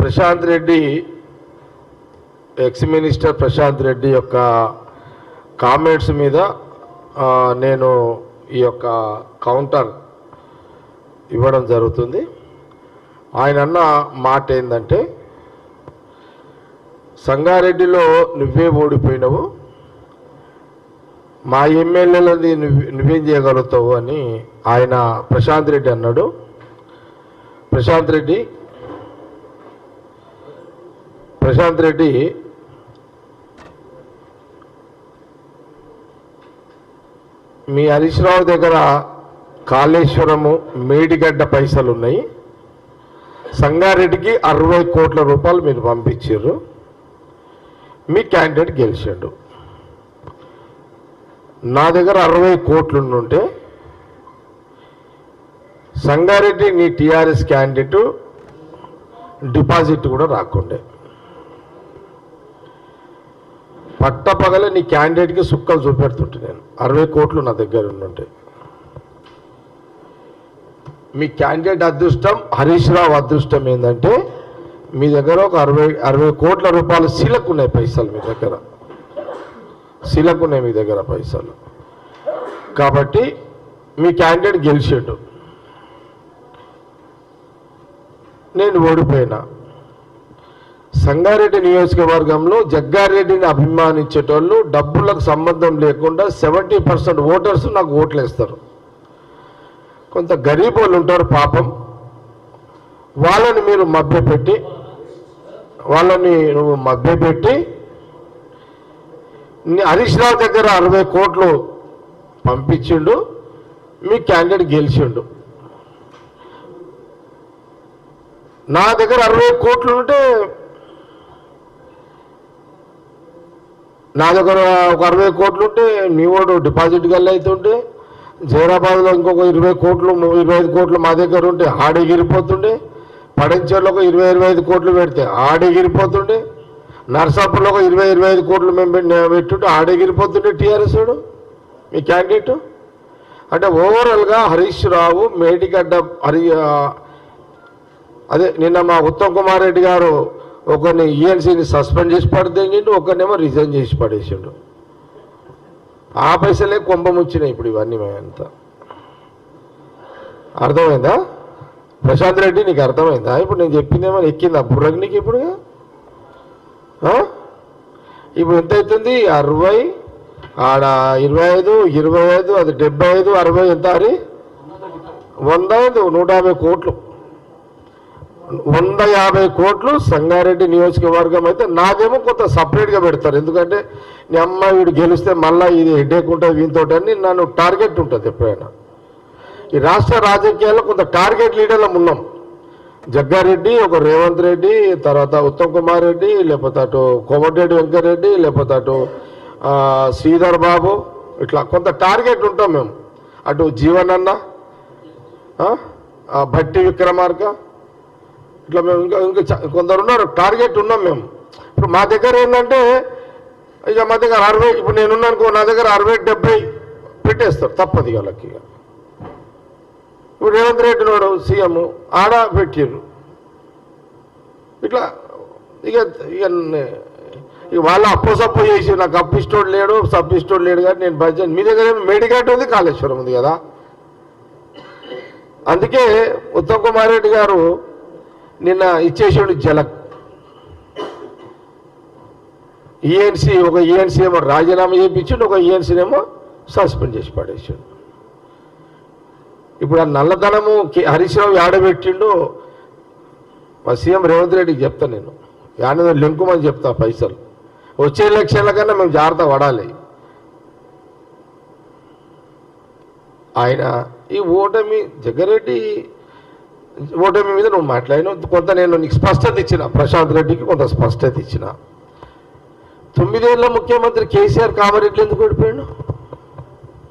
Prashanth Reddy ex minister Prashanth Reddy యొక్క comments మీద నేను ఈ యొక్క కౌంటర్ ఇవ్వడం జరుగుతుంది. ఆయన అన్న మాట ఏంటంటే, సంగారెడ్డిలో నువ్వే ఓడిపోయినావు, మా ఎమ్మెల్యేలది నువ్వేం చేయగలుగుతావు అని ఆయన ప్రశాంత్ రెడ్డి అన్నాడు. ప్రశాంత్ రెడ్డి మీ హరీష్ రావు దగ్గర కాళేశ్వరము మేడిగడ్డ పైసలు ఉన్నాయి, సంగారెడ్డికి 60 కోట్ల రూపాయలు మీరు పంపించారు, మీ క్యాండిడేట్ గెలిచాడు. నా దగ్గర 60 కోట్లు ఉంటే సంగారెడ్డి నీ టీఆర్ఎస్ క్యాండిడేట్ డిపాజిట్ కూడా రాకుండే, పట్టపగల నీ క్యాండిడేట్కి సుక్కలు చూపెడుతుంటే నేను 60 కోట్లు నా దగ్గర ఉంటే. మీ క్యాండిడేట్ అదృష్టం, హరీష్ రావు అదృష్టం ఏంటంటే మీ దగ్గర ఒక 60 కోట్ల రూపాయలు శీలకున్నాయి పైసలు, మీ దగ్గర శీలకున్నాయి మీ దగ్గర పైసలు. కాబట్టి మీ క్యాండిడేట్ గెలిచాడు, నేను ఓడిపోయినా. సంగారెడ్డి నియోజకవర్గంలో జగ్గారెడ్డిని అభిమానించేటోళ్ళు డబ్బులకు సంబంధం లేకుండా 70% ఓటర్స్ నాకు ఓట్లు వేస్తారు. కొంత గరీబ్ వాళ్ళు ఉంటారు పాపం, వాళ్ళని మీరు మభ్యపెట్టి హరీష్ రావు దగ్గర 60 కోట్లు పంపించిండు, మీ క్యాండిడేట్ గెలిచిండు. నా దగ్గర 60 కోట్లు ఉంటే నా దగ్గర ఒక 60 కోట్లు ఉంటే మీ వాడు డిపాజిట్ గల్ల అవుతుంటే, జైరాబాద్లో ఇంకొక 20 కోట్లు 25 కోట్లు మా దగ్గర ఉంటే ఆడెగిరిపోతుండే, పడంచేరులో ఒక 20-25 కోట్లు పెడితే ఆడెగిరిపోతుండే, నర్సాపూర్లో ఒక 20-25 కోట్లు మేము పెట్టుంటే ఆడెగిరిపోతుండే టీఆర్ఎస్ వాడు మీ క్యాండిడేట్. అంటే ఓవరాల్గా హరీష్ రావు మేడిగడ్డ అదే నిన్న మా ఉత్తమ్ కుమార్ రెడ్డి గారు ఒకరిని ఈఎన్సీని సస్పెండ్ చేసి పడదేంగిండు, ఒకరినేమో రిజైన్ చేసి పడేసిండు. ఆ పైసలే కొంపముచ్చినాయి ఇప్పుడు ఇవన్నీ అంతా. అర్థమైందా ప్రశాంత్ రెడ్డి, నీకు అర్థమైందా? ఇప్పుడు నేను చెప్పిందేమో ఎక్కిందా బుర్రకి నీకు? ఇప్పుడు ఎంత అవుతుంది? 60 ఆడ 25 అది 75 60 ఎంత? అది 100 150 కోట్లు, 150 కోట్లు సంగారెడ్డి నియోజకవర్గం అయితే. నాదేమో కొంత సపరేట్గా పెడతారు, ఎందుకంటే నీ అమ్మాయి వీడు గెలిస్తే మళ్ళీ ఇది హెడేక్ ఉంటుంది వీనితో అని నన్ను టార్గెట్ ఉంటుంది ఎప్పుడైనా. ఈ రాష్ట్ర రాజకీయాల్లో కొంత టార్గెట్ లీడర్లం ఉన్నాం. జగ్గారెడ్డి, ఒక రేవంత్ రెడ్డి, తర్వాత ఉత్తమ్ కుమార్ రెడ్డి, లేకపోతే అటు కోమటిరెడ్డి వెంకరెడ్డి, లేకపోతే అటు శ్రీధర్ బాబు, ఇట్లా కొంత టార్గెట్ ఉంటాం మేము. అటు జీవన్ అన్న, భట్టి విక్రమార్క, ఇట్లా మేము ఇంకా కొందరు ఉన్నారు, టార్గెట్ ఉన్నాం మేము. ఇప్పుడు మా దగ్గర ఏంటంటే ఇక మా దగ్గర 60, ఇప్పుడు నేనున్నానుకో నా దగ్గర 60-70 పెట్టేస్తారు తప్పది వాళ్ళకి. ఇప్పుడు రేవంత్ రెడ్డి నాడు సీఎం ఆడ పెట్టిర్రు ఇట్లా. ఇక వాళ్ళ అప్పు చేసి నాకు అప్పిస్టోడు లేడు సప్పిస్టోడు లేడు కానీ నేను బడ్జెట్. మీ దగ్గర మేడిగడ్డ ఉంది, కాళేశ్వరం ఉంది కదా. అందుకే ఉత్తమ్ కుమార్ రెడ్డి గారు నిన్న ఇచ్చేసాడు జలక్. ఈఎన్సీ ఒక ఈఎన్సీ ఏమో రాజీనామా చేయించాడు, ఒక ఈఎన్సీనేమో సస్పెండ్ చేసి పడేసాడు. ఇప్పుడు ఆ నల్లధనము హరీష్ రావు ఆడబెట్టిండు, మా సీఎం రేవంత్ రెడ్డికి చెప్తా నేను, యానదో లింకుమని చెప్తా. పైసలు వచ్చే ఎలక్షన్ల కన్నా మేము జాగ్రత్త పడాలి. ఆయన ఈ ఓటమి జగ్గారెడ్డి ఓటమి మీద నువ్వు మాట్లాడిన కొంత నేను నీకు స్పష్టత ఇచ్చిన, ప్రశాంత్ రెడ్డికి కొంత స్పష్టత ఇచ్చిన. 9 ఏళ్ళ ముఖ్యమంత్రి కేసీఆర్ కామారెడ్డి ఎందుకు ఓడిపోయాడు?